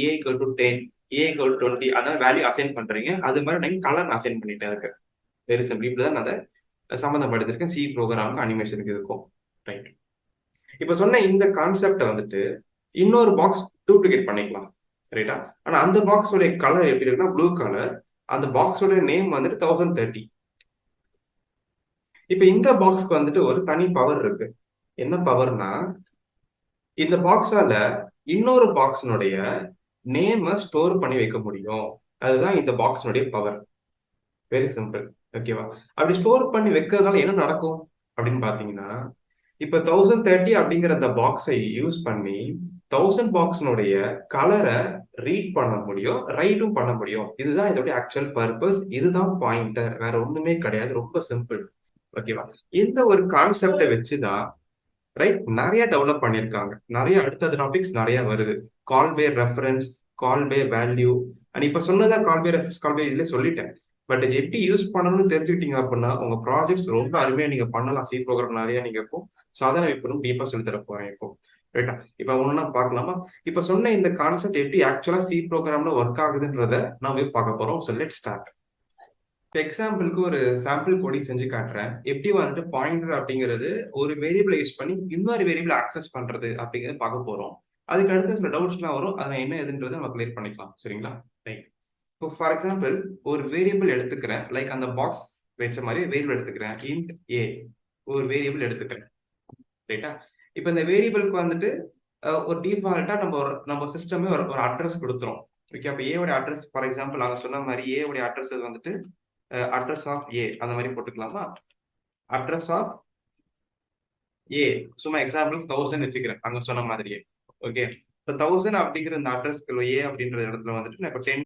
A equal to 10, A equal to 20 அதான் value assign பண்றீங்க. அது மாதிரி நீங்க கலர் அசைன் பண்ணிட்டேன் அதுக்கு. Very simple. இப்படிதான் நான் அதை சம்மந்தப்படுத்திருக்கேன் சி ப்ரோக்ராமுக்கு அனிமேஷனுக்கு இருக்கும். ரைட். இப்ப சொன்ன இந்த கான்செப்டை வந்துட்டு இன்னொரு பாக்ஸ் டூப்ளிகேட் பண்ணிக்கலாம். ரைட்டா? ஆனா அந்த பாக்ஸோட கலர் எப்படி இருக்குன்னா ப்ளூ கலர். அந்த பாக்ஸோட நேம் வந்துட்டு 1030. இப்ப இந்த பாக்ஸ்க்கு வந்துட்டு ஒரு தனி பவர் இருக்கு. என்ன பவர்னா, இந்த பாக்ஸால இன்னொரு பாக்ஸினுடைய நேம ஸ்டோர் பண்ணி வைக்க முடியும். அதுதான் இந்த பாக்ஸினுடைய பவர். Very simple. ஓகேவா? அப்படி ஸ்டோர் பண்ணி வைக்கிறதுனால என்ன நடக்கும் அப்படின்னு பாத்தீங்கன்னா, இப்ப 1030 அப்படிங்கிற அந்த பாக்ஸை யூஸ் பண்ணி 1000 பாக்ஸினுடைய கலரை ரீட் பண்ண முடியும், ரைட்டும் பண்ண முடியும். இதுதான் இதோட ஆக்சுவல் பர்பஸ். இதுதான் பாயிண்டர். வேற ஒண்ணுமே கிடையாது. ரொம்ப சிம்பிள். ஓகேவா? இந்த ஒரு கான்செப்டை வச்சுதான் ரைட் நிறைய டெவலப் பண்ணியிருக்காங்க. நிறைய அடுத்தது டாபிக்ஸ் நிறைய வருது. Call by reference, call by value. And இப்ப சொன்னதா call by reference, call by இதுல சொல்லிட்டேன். பட் இது எப்படி யூஸ் பண்ணணும்னு தெரிஞ்சுக்கிட்டீங்க அப்படின்னா உங்க ப்ராஜெக்ட்ஸ் ரொம்ப அருமையா நீங்க பண்ணலாம். சி ப்ரோக்ராம் நிறைய நீங்க இப்போ சாதாரண இப்போ டீப்பா சொல்லி தர போறேன் இப்போ. ரைட்டா? இப்ப ஒன்னா பார்க்கலாமா? இப்ப சொன்ன இந்த கான்செப்ட் எப்படி ஆக்சுவலா சி ப்ரோக்ராம்ல ஒர்க் ஆகுதுன்றத நான் போய் பார்க்க போறோம். So let start. இப்போ எக்ஸாம்பிளுக்கு ஒரு சாம்பிள் கோடிங் செஞ்சு காட்டுறேன். எப்படி வந்துட்டு பாயிண்டர் அப்படிங்கிறது ஒரு வேரியபிளை யூஸ் பண்ணி இன்னொரு வேரியபிள் ஆக்சஸ் பண்றது அப்படிங்கிறத பார்க்க போறோம். அதுக்கு அடுத்து சில டவுட்ஸ்லாம் வரும். அதை என்ன எதுன்றதை நம்ம கிளியர் பண்ணிக்கலாம். சரிங்களா? ரைட். இப்போ ஃபார் எக்ஸாம்பிள் ஒரு வேரியபிள் எடுத்துக்கிறேன். லைக் அந்த பாக்ஸ் வச்ச மாதிரி வேரியபிள் எடுத்துக்கிறேன். இன்ட் ஏ ஒரு வேரியபிள் எடுத்துக்கிறேன். ரைட்டா? இப்போ இந்த வேரியபிளுக்கு வந்துட்டு ஒரு டிஃபால்ட்டா நம்ம சிஸ்டமே ஒரு அட்ரஸ் கொடுத்துரும். ஓகே. அப்போ ஏவோட அட்ரஸ் ஃபார் எக்ஸாம்பிள் நாங்கள் சொன்ன மாதிரி ஏவோட அட்ரஸ் வந்துட்டு அட்ரஸ் ஆஃப் ஏ அந்த மாதிரி போட்டுக்கலாமா? அட்ரஸ் ஆஃப் ஏ சும்மா எக்ஸாம்பிள் 1000 வச்சுக்கிறேன் அங்க சொன்ன மாதிரியே. ஓகே. இப்போ 1000 அப்படிங்கிற இந்த அட்ரஸ்க்கு ஏ அப்படின்ற இடத்துல வந்துட்டு நான் இப்போ 10